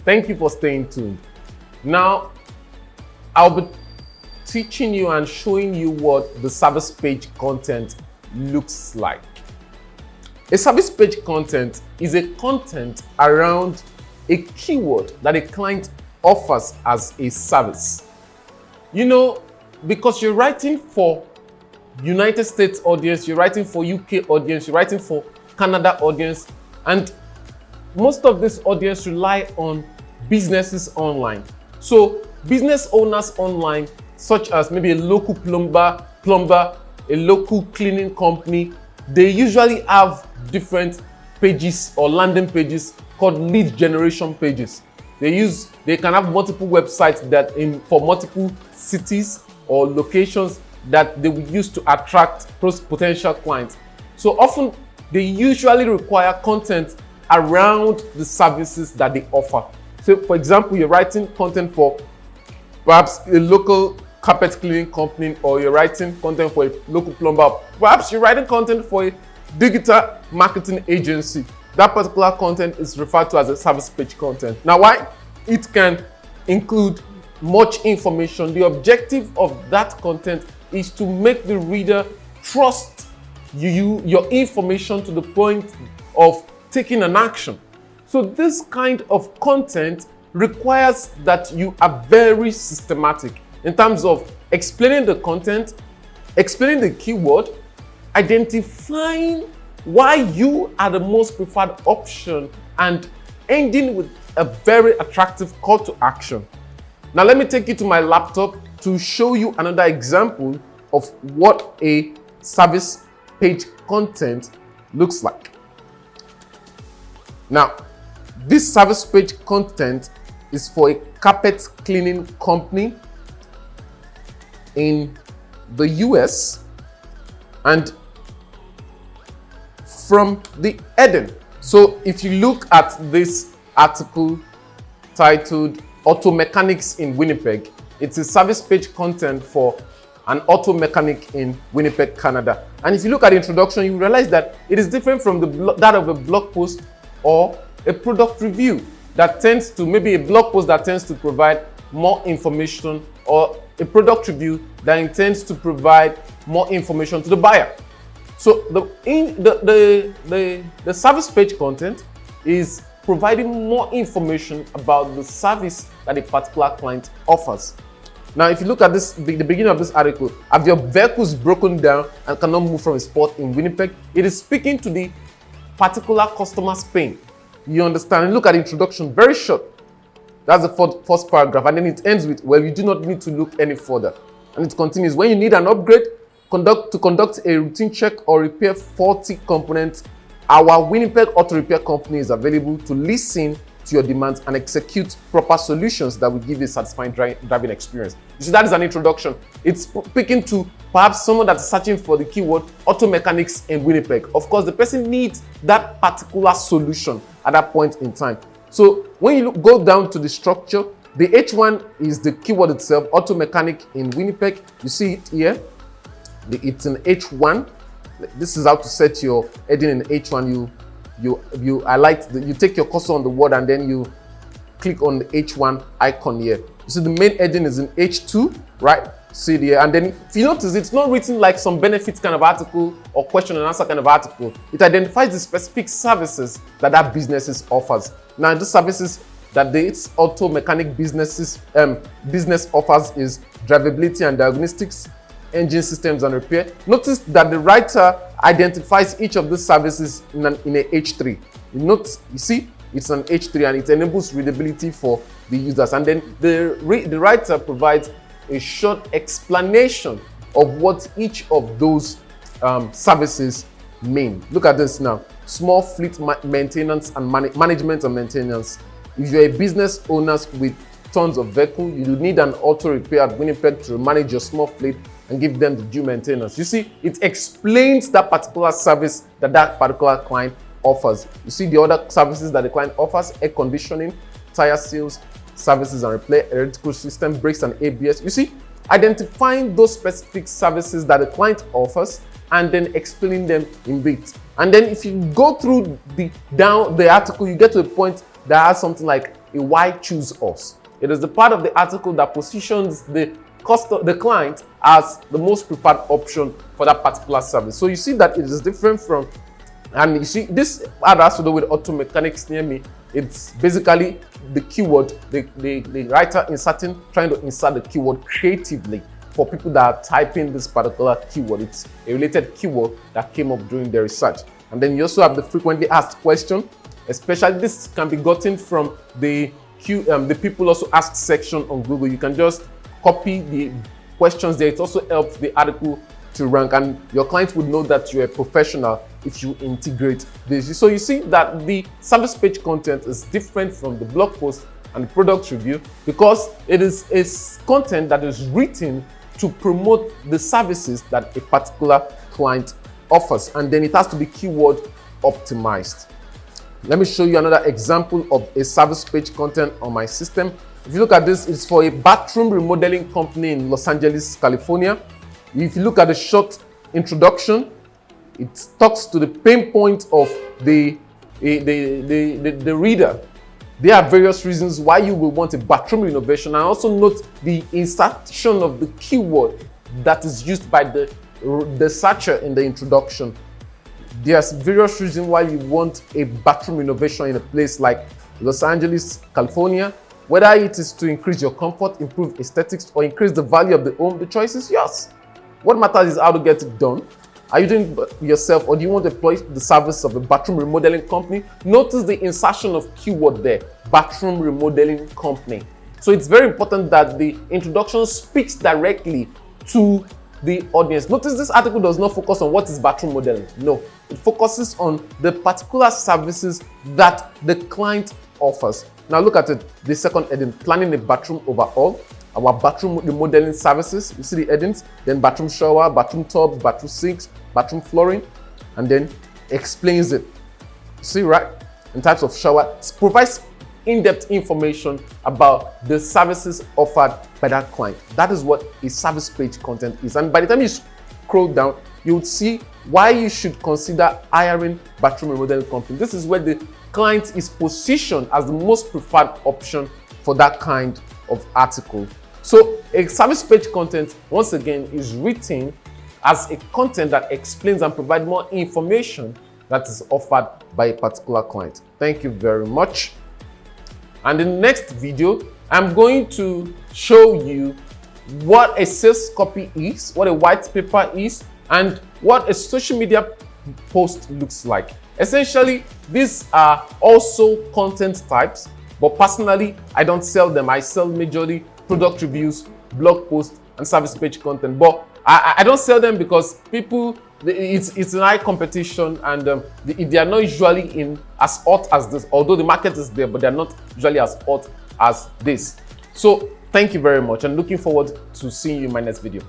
Thank you for staying tuned. Now, I'll be teaching you and showing you what the service page content looks like. A service page content is a content around a keyword that a client offers as a service. You know, because you're writing for United States audience, you're writing for UK audience, you're writing for Canada audience, and most of this audience rely on businesses online. So business owners online, such as maybe a local plumber, a local cleaning company, they usually have different pages or landing pages called lead generation pages. They can have multiple websites for multiple cities or locations that they will use to attract potential clients. So often they usually require content around the services that they offer. So for example, you're writing content for perhaps a local carpet cleaning company, or you're writing content for a local plumber. Perhaps you're writing content for a digital marketing agency. That particular content is referred to as a service page content. Now, why? It can include much information. The objective of that content is to make the reader trust your information to the point of taking an action. So this kind of content requires that you are very systematic in terms of explaining the content, explaining the keyword, identifying why you are the most preferred option, and ending with a very attractive call to action. Now let me take you to my laptop to show you another example of what a service page content looks like. Now, this service page content is for a carpet cleaning company in the US, and from the heading. So if you look at this article titled Auto Mechanics in Winnipeg, it's a service page content for an auto mechanic in Winnipeg, Canada. And if you look at the introduction, you realize that it is different from that of a blog post or a product review that tends to, maybe a blog post that tends to provide more information, or a product review that intends to provide more information to the buyer. So the service page content is providing more information about the service that a particular client offers. Now, if you look at this, the beginning of this article, have your vehicles broken down and cannot move from a spot in Winnipeg? It is speaking to the particular customer's pain. You understand? Look at the introduction, very short. That's the first paragraph, and then it ends with, well, you do not need to look any further. And it continues, when you need an upgrade, conduct a routine check or repair faulty components, our Winnipeg Auto Repair Company is available to listen to your demands and execute proper solutions that will give you a satisfying driving experience. You see, that is an introduction. It's speaking to perhaps someone that's searching for the keyword auto mechanics in Winnipeg. Of course, the person needs that particular solution at that point in time. So when you go down to the structure, the H1 is the keyword itself, auto mechanic in Winnipeg. You see it here. It's an H1. This is how to set your heading in H1. You take your cursor on the word and then you click on the H1 icon here. You see the main heading is in H2, right? See it here. And then if you notice, it's not written like some benefits kind of article or question and answer kind of article. It identifies the specific services that business offers. Now, the services that its auto mechanic business offers is drivability and diagnostics, engine systems and repair. Notice that the writer identifies each of these services in a H3. You see, it's an H3 and it enables readability for the users. And then the writer provides a short explanation of what each of those services mean. Look at this now. Small fleet maintenance and management and maintenance. If you're a business owner with tons of vehicles, you need an auto repair at Winnipeg to manage your small fleet and give them the due maintenance. You see, it explains that particular service that particular client offers. You see the other services that the client offers: air conditioning, tire sales, services and repair, electrical system, brakes and ABS. You see, identifying those specific services that the client offers and then explaining them in bits. And then if you go through the article, you get to a point that has something like a why choose us. It is the part of the article that positions the client as the most preferred option for that particular service. So you see that it is different from, and you see this ad has to do with auto mechanics near me. It's basically the keyword, the writer trying to insert the keyword creatively for people that are typing this particular keyword. It's a related keyword that came up during the research. And then you also have the frequently asked question, especially this can be gotten from the people also asked section on Google. You can just copy the questions there. It also helps the article to rank, and your client would know that you're a professional if you integrate this. So you see that the service page content is different from the blog post and the product review because it is a content that is written to promote the services that a particular client offers, and then it has to be keyword optimized. Let me show you another example of a service page content on my system. If you look at this, it's for a bathroom remodeling company in Los Angeles, California. If you look at the short introduction, it talks to the pain point of the reader. There are various reasons why you will want a bathroom renovation, and also note the insertion of the keyword that is used by the searcher in the introduction. There's various reasons why you want a bathroom renovation in a place like Los Angeles, California. Whether it is to increase your comfort, improve aesthetics, or increase the value of the home, the choice is yours. What matters is how to get it done. Are you doing it yourself, or do you want to employ the service of a bathroom remodeling company? Notice the insertion of keyword there, bathroom remodeling company. So it's very important that the introduction speaks directly to the audience. Notice this article does not focus on what is bathroom modeling. No, it focuses on the particular services that the client offers. Now look at it, the second heading, planning a bathroom overhaul. Our bathroom remodeling services, you see the headings, then bathroom shower, bathroom tubs, bathroom sinks, bathroom flooring, and then explains it. See, right? In types of shower, provides in-depth information about the services offered by that client. That is what a service page content is. And by the time you scroll down, you would see why you should consider hiring bathroom remodeling company. This is where the client is positioned as the most preferred option for that kind of article. So a service page content, once again, is written as a content that explains and provides more information that is offered by a particular client. Thank you very much. And in the next video, I'm going to show you what a sales copy is, what a white paper is, and what a social media post looks like. Essentially, these are also content types, but personally, I don't sell them. I sell majorly product reviews, blog posts, and service page content. But I don't sell them because people, it's an high competition, and they are not usually in as hot as this. Although the market is there, but they're not usually as hot as this. So thank you very much, and looking forward to seeing you in my next video.